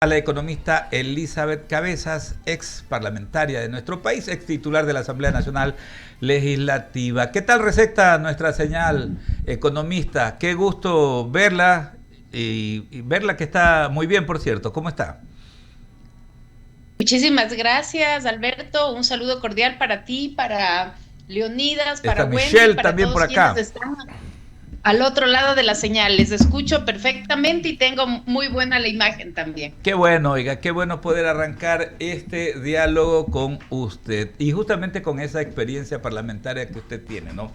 A la economista Elizabeth Cabezas, ex parlamentaria de nuestro país, ex titular de la Asamblea Nacional Legislativa. ¿Qué tal receta nuestra señal economista? Qué gusto verla y verla que está muy bien, por cierto. ¿Cómo está? Muchísimas gracias, Alberto. Un saludo cordial para ti, para Leonidas, Está para Wendy, Michelle para también por todos quienes acá. están al otro lado de la señal. Les escucho perfectamente y tengo muy buena la imagen también. Qué bueno, oiga, qué bueno poder arrancar este diálogo con usted y justamente con esa experiencia parlamentaria que usted tiene, ¿no?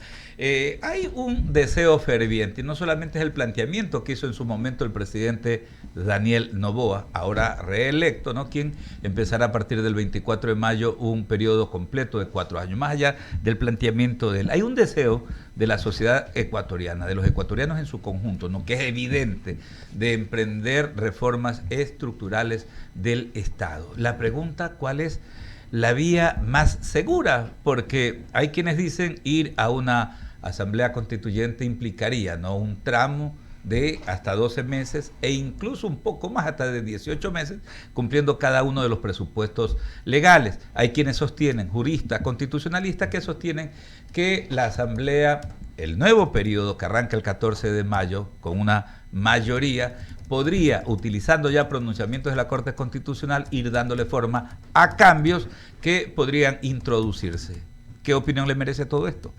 Hay un deseo ferviente y no solamente es el planteamiento que hizo en su momento el presidente Daniel Noboa, ahora reelecto, ¿no? Quien empezará a partir del 24 de mayo un periodo completo de 4 años. Más allá del planteamiento de él, hay un deseo de la sociedad ecuatoriana, de los ecuatorianos en su conjunto, ¿no? Que es evidente, de emprender reformas estructurales del Estado. La pregunta, ¿cuál es la vía más segura? Porque hay quienes dicen ir a una asamblea constituyente implicaría, ¿no?, un tramo de hasta 12 meses e incluso un poco más, hasta de 18 meses, cumpliendo cada uno de los presupuestos legales. Hay quienes sostienen, juristas, constitucionalistas, que sostienen que la asamblea, el nuevo periodo que arranca el 14 de mayo con una mayoría, podría, utilizando ya pronunciamientos de la Corte Constitucional, ir dándole forma a cambios que podrían introducirse. ¿Qué opinión le merece todo esto?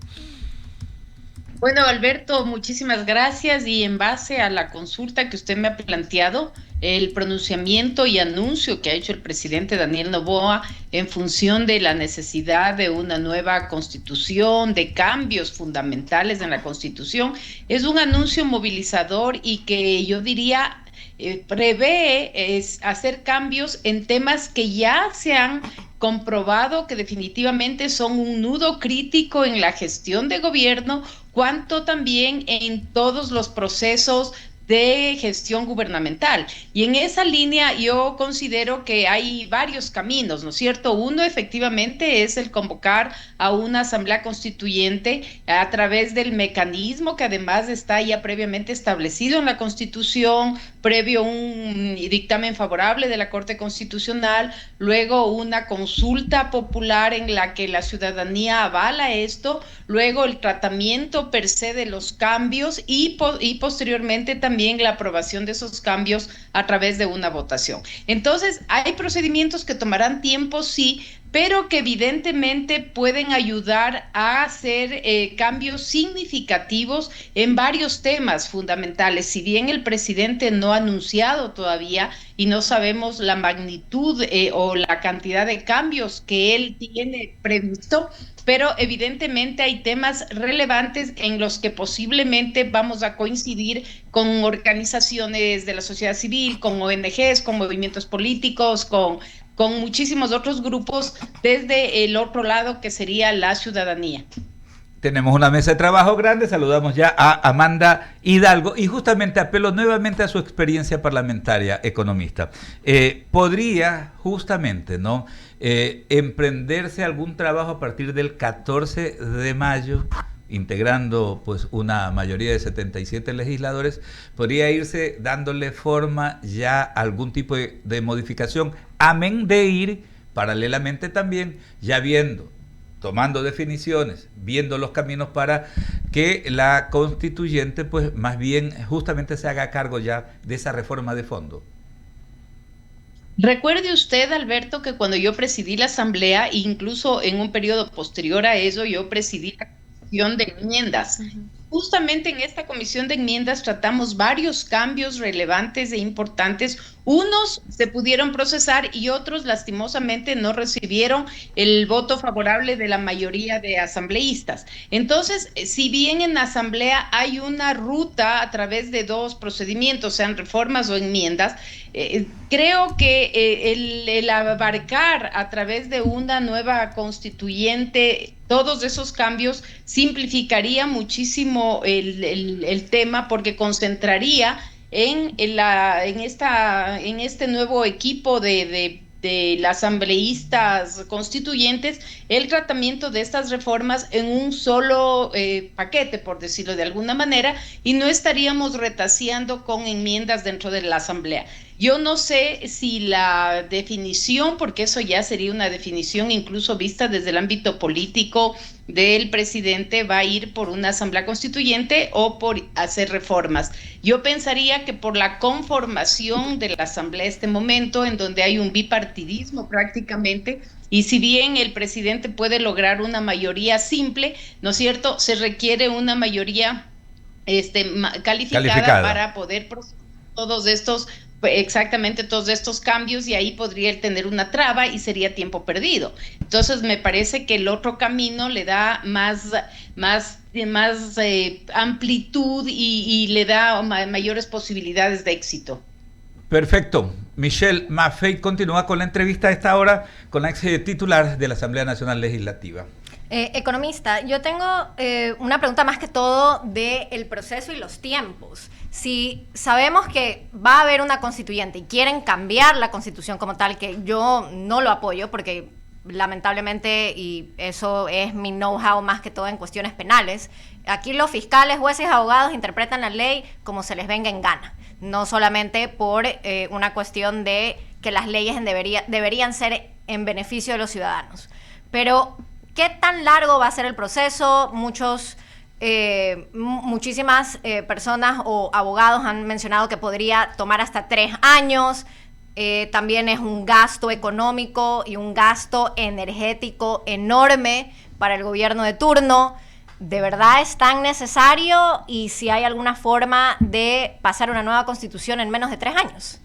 Bueno, Alberto, muchísimas gracias. Y en base a la consulta que usted me ha planteado, el pronunciamiento y anuncio que ha hecho el presidente Daniel Noboa en función de la necesidad de una nueva constitución, de cambios fundamentales en la constitución, es un anuncio movilizador y que yo diría prevé hacer cambios en temas que ya se han comprobado que definitivamente son un nudo crítico en la gestión de gobierno, cuanto también en todos los procesos de gestión gubernamental. Y en esa línea yo considero que hay varios caminos, ¿no es cierto? Uno efectivamente es el convocar a una asamblea constituyente a través del mecanismo que además está ya previamente establecido en la Constitución, previo un dictamen favorable de la Corte Constitucional, luego una consulta popular en la que la ciudadanía avala esto, luego el tratamiento per se de los cambios y posteriormente también la aprobación de esos cambios a través de una votación. Entonces, hay procedimientos que tomarán tiempo, sí, pero que evidentemente pueden ayudar a hacer cambios significativos en varios temas fundamentales. Si bien el presidente no ha anunciado todavía y no sabemos la magnitud o la cantidad de cambios que él tiene previsto, pero evidentemente hay temas relevantes en los que posiblemente vamos a coincidir con organizaciones de la sociedad civil, con ONGs, con movimientos políticos, con muchísimos otros grupos desde el otro lado que sería la ciudadanía. Tenemos una mesa de trabajo grande, saludamos ya a Amanda Hidalgo y justamente apelo nuevamente a su experiencia parlamentaria, economista. ¿Podría justamente, ¿no?, emprenderse algún trabajo a partir del 14 de mayo, integrando pues una mayoría de 77 legisladores, podría irse dándole forma ya a algún tipo de modificación, amén de ir paralelamente también ya viendo, tomando definiciones, viendo los caminos para que la constituyente pues más bien justamente se haga cargo ya de esa reforma de fondo? Recuerde usted, Alberto, que cuando yo presidí la asamblea, incluso en un periodo posterior a eso, yo presidí la comisión de enmiendas. Justamente en esta comisión de enmiendas tratamos varios cambios relevantes e importantes. Unos se pudieron procesar y otros lastimosamente no recibieron el voto favorable de la mayoría de asambleístas. Entonces, si bien en la asamblea hay una ruta a través de dos procedimientos, sean reformas o enmiendas, creo que el abarcar a través de una nueva constituyente todos esos cambios simplificaría muchísimo el tema porque concentraría en este nuevo equipo de las asambleístas constituyentes el tratamiento de estas reformas en un solo paquete, por decirlo de alguna manera, y no estaríamos retaseando con enmiendas dentro de la asamblea. Yo no sé si la definición, porque eso ya sería una definición incluso vista desde el ámbito político del presidente, va a ir por una asamblea constituyente o por hacer reformas. Yo pensaría que por la conformación de la asamblea en este momento, en donde hay un bipartidismo prácticamente, y si bien el presidente puede lograr una mayoría simple, ¿no es cierto? Se requiere una mayoría calificada para poder proceder todos estos, exactamente todos estos cambios, y ahí podría él tener una traba y sería tiempo perdido. Entonces me parece que el otro camino le da más amplitud y le da mayores posibilidades de éxito. Perfecto. Michelle Maffei continúa con la entrevista a esta hora con la ex titular de la Asamblea Nacional Legislativa. Economista, yo tengo una pregunta más que todo del proceso y los tiempos. Si sabemos que va a haber una constituyente y quieren cambiar la constitución como tal, que yo no lo apoyo porque lamentablemente, y eso es mi know-how más que todo en cuestiones penales, aquí los fiscales, jueces, abogados interpretan la ley como se les venga en gana, no solamente por una cuestión de que las leyes deberían ser en beneficio de los ciudadanos. Pero ¿qué tan largo va a ser el proceso? Muchísimas personas o abogados han mencionado que podría tomar hasta 3 años. También es un gasto económico y un gasto energético enorme para el gobierno de turno. ¿De verdad es tan necesario? Y si hay alguna forma de pasar una nueva constitución en menos de 3 años.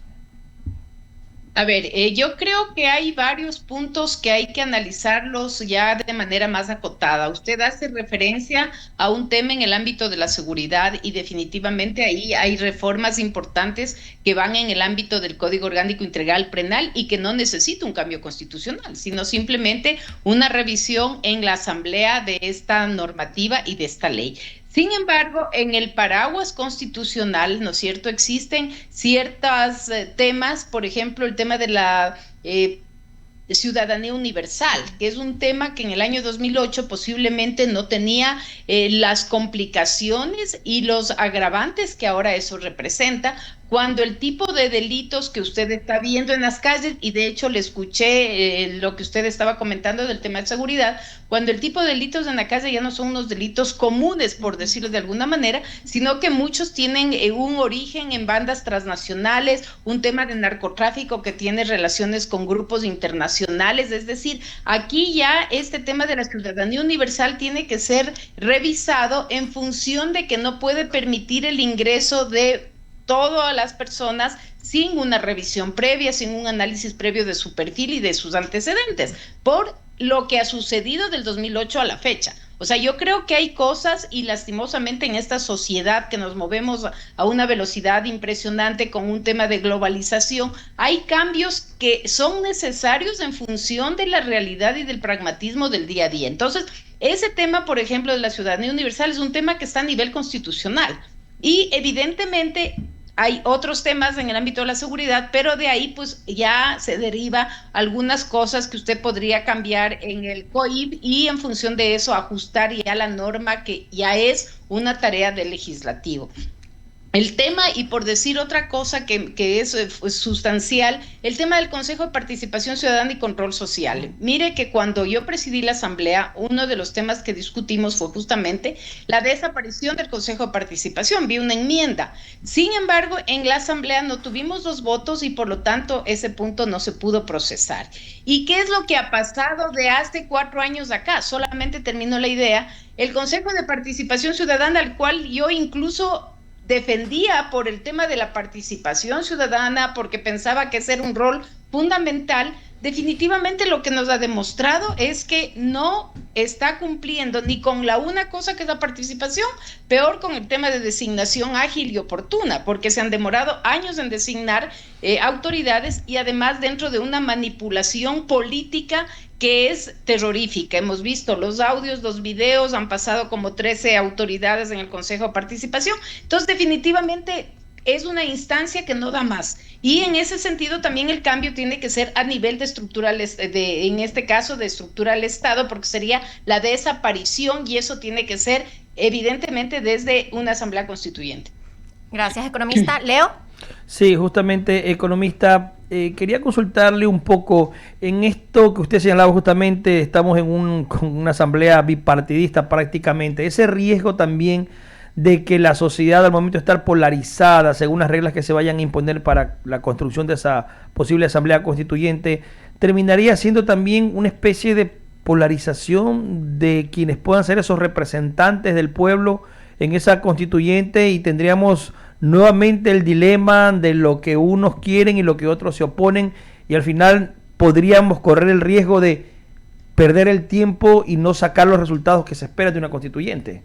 A ver, yo creo que hay varios puntos que hay que analizarlos ya de manera más acotada. Usted hace referencia a un tema en el ámbito de la seguridad y definitivamente ahí hay reformas importantes que van en el ámbito del Código Orgánico Integral Penal y que no necesita un cambio constitucional, sino simplemente una revisión en la Asamblea de esta normativa y de esta ley. Sin embargo, en el paraguas constitucional, ¿no es cierto?, existen ciertos temas, por ejemplo, el tema de la ciudadanía universal, que es un tema que en el año 2008 posiblemente no tenía las complicaciones y los agravantes que ahora eso representa, cuando el tipo de delitos que usted está viendo en las calles, y de hecho le escuché lo que usted estaba comentando del tema de seguridad, cuando el tipo de delitos en la calle ya no son unos delitos comunes, por decirlo de alguna manera, sino que muchos tienen un origen en bandas transnacionales, un tema de narcotráfico que tiene relaciones con grupos internacionales. Es decir, aquí ya este tema de la ciudadanía universal tiene que ser revisado en función de que no puede permitir el ingreso de todas las personas sin una revisión previa, sin un análisis previo de su perfil y de sus antecedentes, por lo que ha sucedido del 2008 a la fecha. O sea, yo creo que hay cosas, y lastimosamente en esta sociedad que nos movemos a una velocidad impresionante con un tema de globalización, hay cambios que son necesarios en función de la realidad y del pragmatismo del día a día. Entonces, ese tema, por ejemplo, de la ciudadanía universal es un tema que está a nivel constitucional. Y evidentemente hay otros temas en el ámbito de la seguridad, pero de ahí pues ya se deriva algunas cosas que usted podría cambiar en el COIP y en función de eso ajustar ya la norma, que ya es una tarea del legislativo. El tema, y por decir otra cosa que es sustancial, el tema del Consejo de Participación Ciudadana y Control Social. Mire que cuando yo presidí la Asamblea, uno de los temas que discutimos fue justamente la desaparición del Consejo de Participación. Vi una enmienda. Sin embargo, en la Asamblea no tuvimos 2 votos y por lo tanto ese punto no se pudo procesar. ¿Y qué es lo que ha pasado de hace 4 años acá? Solamente terminó la idea. El Consejo de Participación Ciudadana, al cual yo incluso defendía por el tema de la participación ciudadana, porque pensaba que ese era un rol fundamental, definitivamente lo que nos ha demostrado es que no está cumpliendo ni con la una cosa que es la participación, peor con el tema de designación ágil y oportuna, porque se han demorado años en designar autoridades y además dentro de una manipulación política que es terrorífica. Hemos visto los audios, los videos, han pasado como 13 autoridades en el Consejo de Participación. Entonces, definitivamente es una instancia que no da más. Y en ese sentido también el cambio tiene que ser a nivel de estructural, en este caso de estructura del Estado, porque sería la desaparición y eso tiene que ser evidentemente desde una asamblea constituyente. Gracias, economista. Leo. Sí, justamente, economista, quería consultarle un poco en esto que usted señalaba justamente, estamos con una asamblea bipartidista prácticamente, ese riesgo también de que la sociedad al momento de estar polarizada según las reglas que se vayan a imponer para la construcción de esa posible asamblea constituyente, terminaría siendo también una especie de polarización de quienes puedan ser esos representantes del pueblo en esa constituyente y tendríamos nuevamente el dilema de lo que unos quieren y lo que otros se oponen y al final podríamos correr el riesgo de perder el tiempo y no sacar los resultados que se esperan de una constituyente.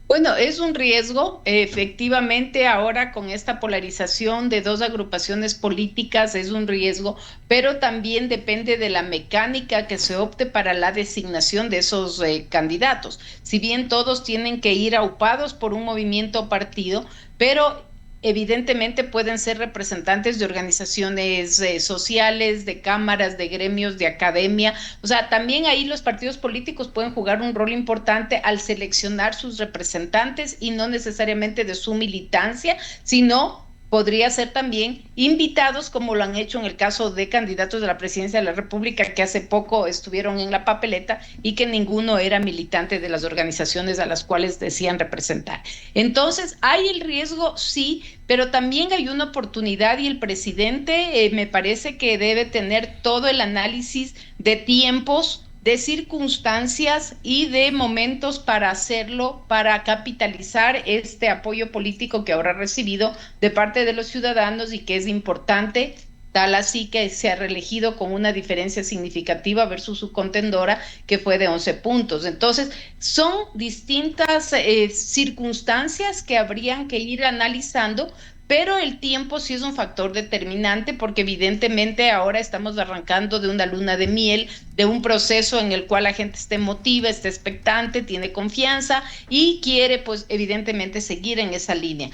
Bueno, es un riesgo, efectivamente, ahora con esta polarización de dos agrupaciones políticas es un riesgo, pero también depende de la mecánica que se opte para la designación de esos candidatos. Si bien todos tienen que ir aupados por un movimiento o partido, pero evidentemente pueden ser representantes de organizaciones sociales, de cámaras, de gremios, de academia. O sea, también ahí los partidos políticos pueden jugar un rol importante al seleccionar sus representantes y no necesariamente de su militancia, sino podría ser también invitados, como lo han hecho en el caso de candidatos de la presidencia de la República que hace poco estuvieron en la papeleta y que ninguno era militante de las organizaciones a las cuales decían representar. Entonces, hay el riesgo, sí, pero también hay una oportunidad y el presidente me parece que debe tener todo el análisis de tiempos, de circunstancias y de momentos para hacerlo, para capitalizar este apoyo político que habrá recibido de parte de los ciudadanos y que es importante, tal así que se ha reelegido con una diferencia significativa versus su contendora, que fue de 11 puntos. Entonces, son distintas circunstancias que habrían que ir analizando, pero el tiempo sí es un factor determinante porque evidentemente ahora estamos arrancando de una luna de miel, de un proceso en el cual la gente esté emotiva, esté expectante, tiene confianza y quiere pues evidentemente seguir en esa línea.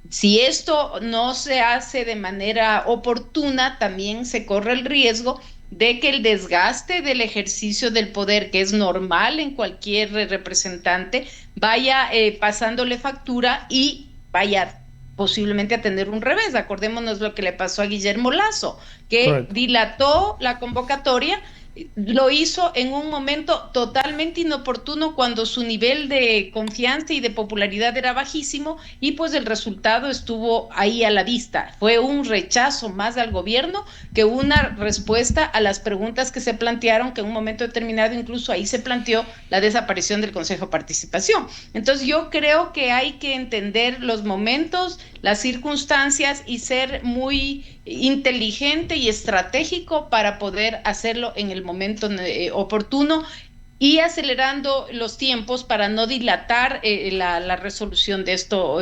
Si esto no se hace de manera oportuna, también se corre el riesgo de que el desgaste del ejercicio del poder, que es normal en cualquier representante, vaya pasándole factura y vaya posiblemente a tener un revés. Acordémonos lo que le pasó a Guillermo Lasso, que correcto, dilató la convocatoria, lo hizo en un momento totalmente inoportuno cuando su nivel de confianza y de popularidad era bajísimo y pues el resultado estuvo ahí a la vista. Fue un rechazo más al gobierno que una respuesta a las preguntas que se plantearon, que en un momento determinado incluso ahí se planteó la desaparición del Consejo de Participación. Entonces yo creo que hay que entender los momentos, las circunstancias y ser muy inteligente y estratégico para poder hacerlo en el momento oportuno y acelerando los tiempos para no dilatar la resolución de esto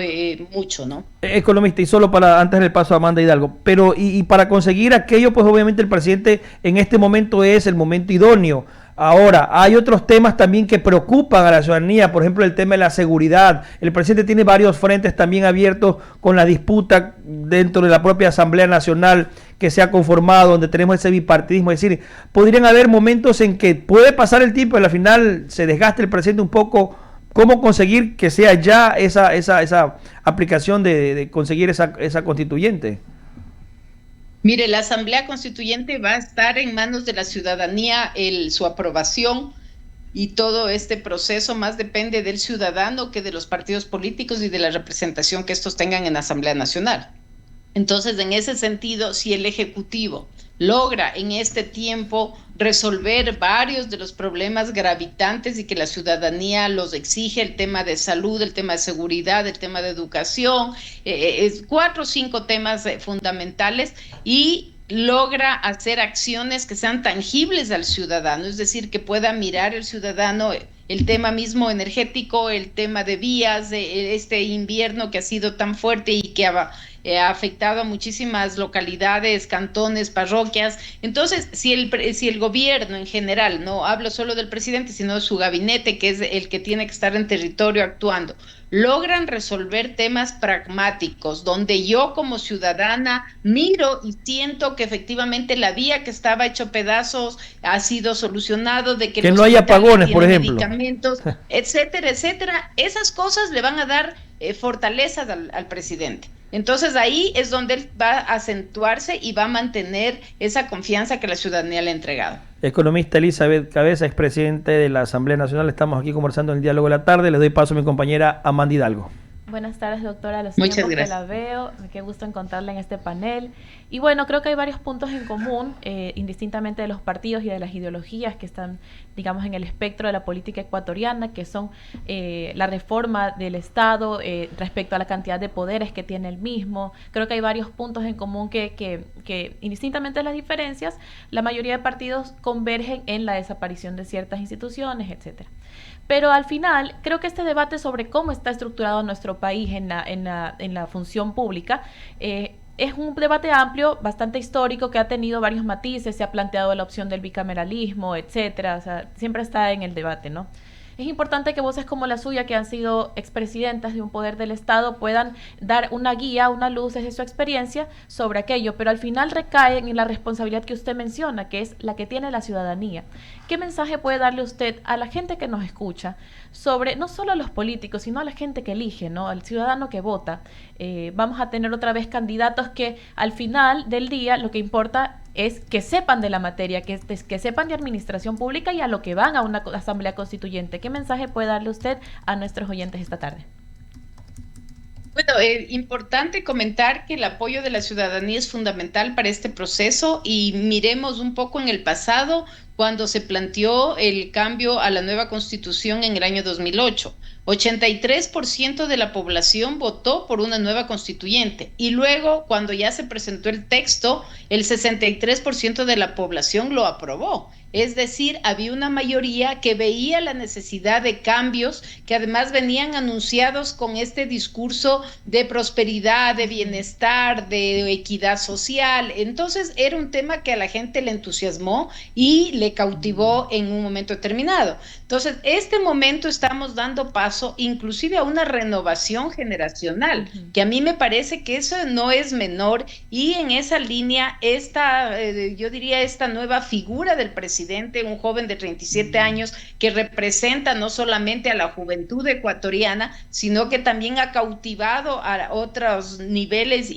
mucho, ¿no? Economista, y solo para antes del paso a Amanda Hidalgo, pero y para conseguir aquello, pues obviamente el presidente en este momento es el momento idóneo. Ahora, hay otros temas también que preocupan a la ciudadanía, por ejemplo, el tema de la seguridad. El presidente tiene varios frentes también abiertos con la disputa dentro de la propia Asamblea Nacional que se ha conformado, donde tenemos ese bipartidismo. Es decir, podrían haber momentos en que puede pasar el tiempo y al final se desgaste el presidente un poco. ¿Cómo conseguir que sea ya esa aplicación de conseguir esa constituyente? Mire, la Asamblea Constituyente va a estar en manos de la ciudadanía, su aprobación y todo este proceso más depende del ciudadano que de los partidos políticos y de la representación que estos tengan en la Asamblea Nacional. Entonces, en ese sentido, si el Ejecutivo logra en este tiempo resolver varios de los problemas gravitantes y que la ciudadanía los exige, el tema de salud, el tema de seguridad, el tema de educación, 4 o 5 temas fundamentales y logra hacer acciones que sean tangibles al ciudadano, es decir, que pueda mirar el ciudadano el tema mismo energético, el tema de vías, este invierno que ha sido tan fuerte y que ha afectado a muchísimas localidades, cantones, parroquias. Entonces, si el gobierno en general, no hablo solo del presidente, sino de su gabinete, que es el que tiene que estar en territorio actuando, logran resolver temas pragmáticos, donde yo como ciudadana miro y siento que efectivamente la vía que estaba hecho pedazos ha sido solucionado, de que no haya apagones, por ejemplo, medicamentos, etcétera, etcétera. Esas cosas le van a dar fortalezas al presidente. Entonces ahí es donde él va a acentuarse y va a mantener esa confianza que la ciudadanía le ha entregado. Economista Elizabeth Cabeza, expresidente de la Asamblea Nacional, estamos aquí conversando en el Diálogo de la Tarde. Le doy paso a mi compañera Amanda Hidalgo. Buenas tardes, doctora. Los Muchas tiempos gracias. que la veo, qué gusto encontrarla en este panel. Y bueno, creo que hay varios puntos en común, indistintamente de los partidos y de las ideologías que están, digamos, en el espectro de la política ecuatoriana, que son la reforma del Estado respecto a la cantidad de poderes que tiene el mismo. Creo que hay varios puntos en común que indistintamente de las diferencias, la mayoría de partidos convergen en la desaparición de ciertas instituciones, etcétera. Pero al final, creo que este debate sobre cómo está estructurado nuestro país en la función pública es un debate amplio, bastante histórico, que ha tenido varios matices, se ha planteado la opción del bicameralismo, etcétera, o sea, siempre está en el debate, ¿no? Es importante que voces como la suya, que han sido expresidentas de un poder del Estado, puedan dar una guía, una luz desde su experiencia sobre aquello, pero al final recaen en la responsabilidad que usted menciona, que es la que tiene la ciudadanía. ¿Qué mensaje puede darle usted a la gente que nos escucha sobre, no solo a los políticos, sino a la gente que elige, ¿no? Al ciudadano que vota? Vamos a tener otra vez candidatos que al final del día lo que importa es que sepan de la materia, que sepan de administración pública y a lo que van a una asamblea constituyente. ¿Qué mensaje puede darle usted a nuestros oyentes esta tarde? Bueno, importante comentar que el apoyo de la ciudadanía es fundamental para este proceso y miremos un poco en el pasado cuando se planteó el cambio a la nueva constitución en el año 2008. 83% de la población votó por una nueva constituyente y luego cuando ya se presentó el texto, el 63% de la población lo aprobó. Es decir, había una mayoría que veía la necesidad de cambios que además venían anunciados con este discurso de prosperidad, de bienestar, de equidad social. Entonces era un tema que a la gente le entusiasmó y le cautivó en un momento determinado. Entonces, este momento estamos dando paso inclusive a una renovación generacional, que a mí me parece que eso no es menor y en esa línea yo diría esta nueva figura del presidente, un joven de 37 años que representa no solamente a la juventud ecuatoriana, sino que también ha cautivado a otros niveles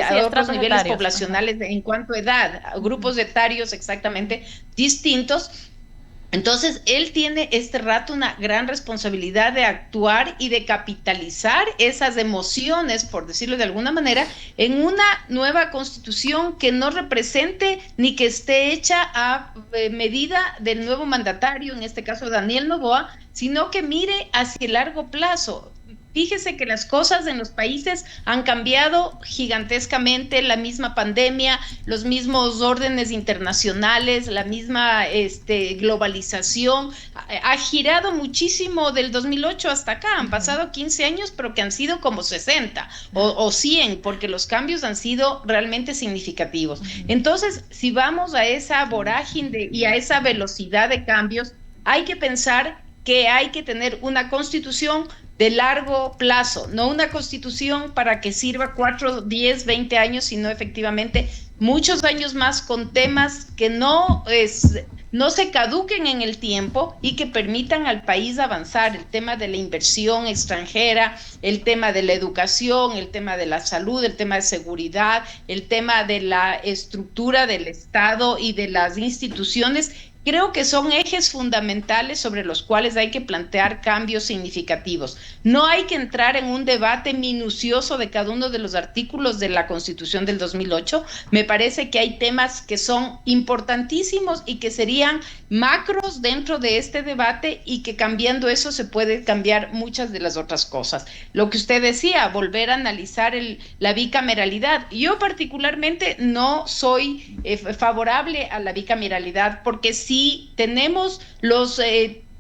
a otros niveles poblacionales en cuanto a edad, a grupos etarios exactamente distintos. Entonces, él tiene este rato una gran responsabilidad de actuar y de capitalizar esas emociones, por decirlo de alguna manera, en una nueva constitución que no represente ni que esté hecha a medida del nuevo mandatario, en este caso Daniel Noboa, sino que mire hacia el largo plazo. Fíjese que las cosas en los países han cambiado gigantescamente, la misma pandemia, los mismos órdenes internacionales, la misma globalización, ha girado muchísimo del 2008 hasta acá, han pasado 15 años, pero que han sido como 60 o 100, porque los cambios han sido realmente significativos. Entonces, si vamos a esa vorágine y a esa velocidad de cambios, hay que pensar que hay que tener una constitución de largo plazo, no una constitución para que sirva 4, 10, 20 años, sino efectivamente muchos años más con temas que no se caduquen en el tiempo y que permitan al país avanzar. El tema de la inversión extranjera, el tema de la educación, el tema de la salud, el tema de seguridad, el tema de la estructura del Estado y de las instituciones. Creo que son ejes fundamentales sobre los cuales hay que plantear cambios significativos. No hay que entrar en un debate minucioso de cada uno de los artículos de la Constitución del 2008. Me parece que hay temas que son importantísimos y que serían macros dentro de este debate y que cambiando eso se puede cambiar muchas de las otras cosas. Lo que usted decía, volver a analizar la bicameralidad. Yo particularmente no soy favorable a la bicameralidad porque sí tenemos los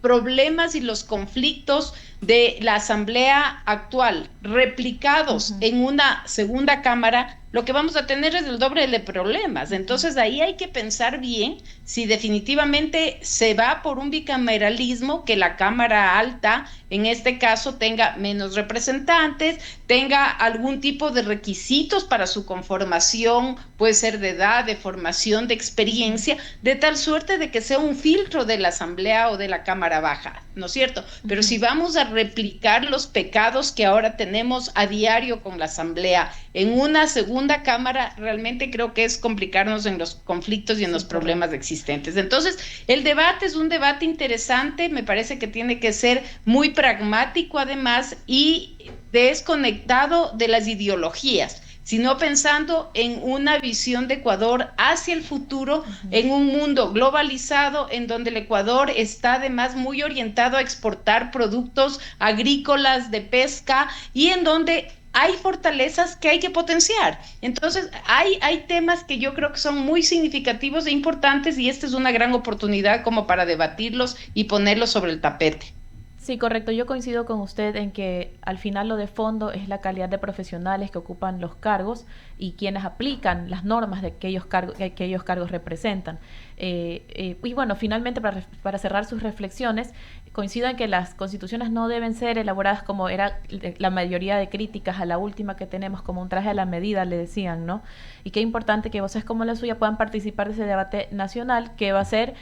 problemas y los conflictos de la asamblea actual replicados en una segunda cámara, lo que vamos a tener es el doble de problemas. Entonces ahí hay que pensar bien si definitivamente se va por un bicameralismo, que la Cámara Alta en este caso tenga menos representantes, tenga algún tipo de requisitos para su conformación, puede ser de edad, de formación, de experiencia, de tal suerte de que sea un filtro de la Asamblea o de la Cámara Baja, ¿no es cierto? Pero si vamos a replicar los pecados que ahora tenemos a diario con la Asamblea en una segunda Cámara, realmente creo que es complicarnos en los conflictos y en los problemas existentes. Entonces, el debate es un debate interesante, me parece que tiene que ser muy pragmático además y desconectado de las ideologías, sino pensando en una visión de Ecuador hacia el futuro, en un mundo globalizado, en donde el Ecuador está además muy orientado a exportar productos agrícolas, de pesca, y en donde hay fortalezas que hay que potenciar. Entonces, hay temas que yo creo que son muy significativos e importantes, y esta es una gran oportunidad como para debatirlos y ponerlos sobre el tapete. Sí, correcto. Yo coincido con usted en que al final lo de fondo es la calidad de profesionales que ocupan los cargos y quienes aplican las normas de que aquellos cargos representan. Y bueno, finalmente para cerrar sus reflexiones, coincido en que las constituciones no deben ser elaboradas como era la mayoría de críticas a la última que tenemos, como un traje a la medida, le decían, ¿no? Y qué importante que voces como la suya puedan participar de ese debate nacional, que va a ser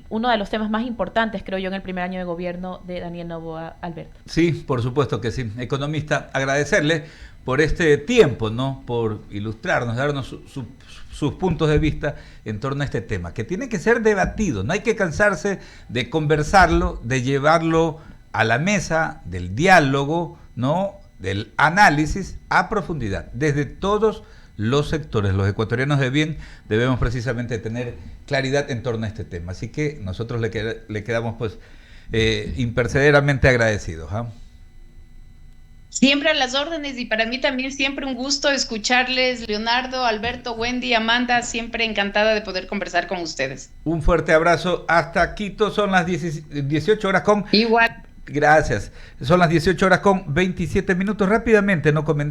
uno de los temas más importantes, creo yo, en el primer año de gobierno de Daniel Noboa, Alberto. Sí, por supuesto que sí. Economista, agradecerle por este tiempo, ¿no? Por ilustrarnos, darnos sus puntos de vista en torno a este tema, que tiene que ser debatido, no hay que cansarse de conversarlo, de llevarlo a la mesa del diálogo, ¿no? Del análisis a profundidad, desde todos los sectores. Los ecuatorianos de bien debemos precisamente tener claridad en torno a este tema, así que nosotros le quedamos pues impercederamente agradecidos, ¿eh? Siempre a las órdenes, y para mí también siempre un gusto escucharles, Leonardo, Alberto, Wendy, Amanda, siempre encantada de poder conversar con ustedes. Un fuerte abrazo hasta Quito, son las 18 horas con... Igual. Gracias, son las 18 horas con 27 minutos, rápidamente no comentamos.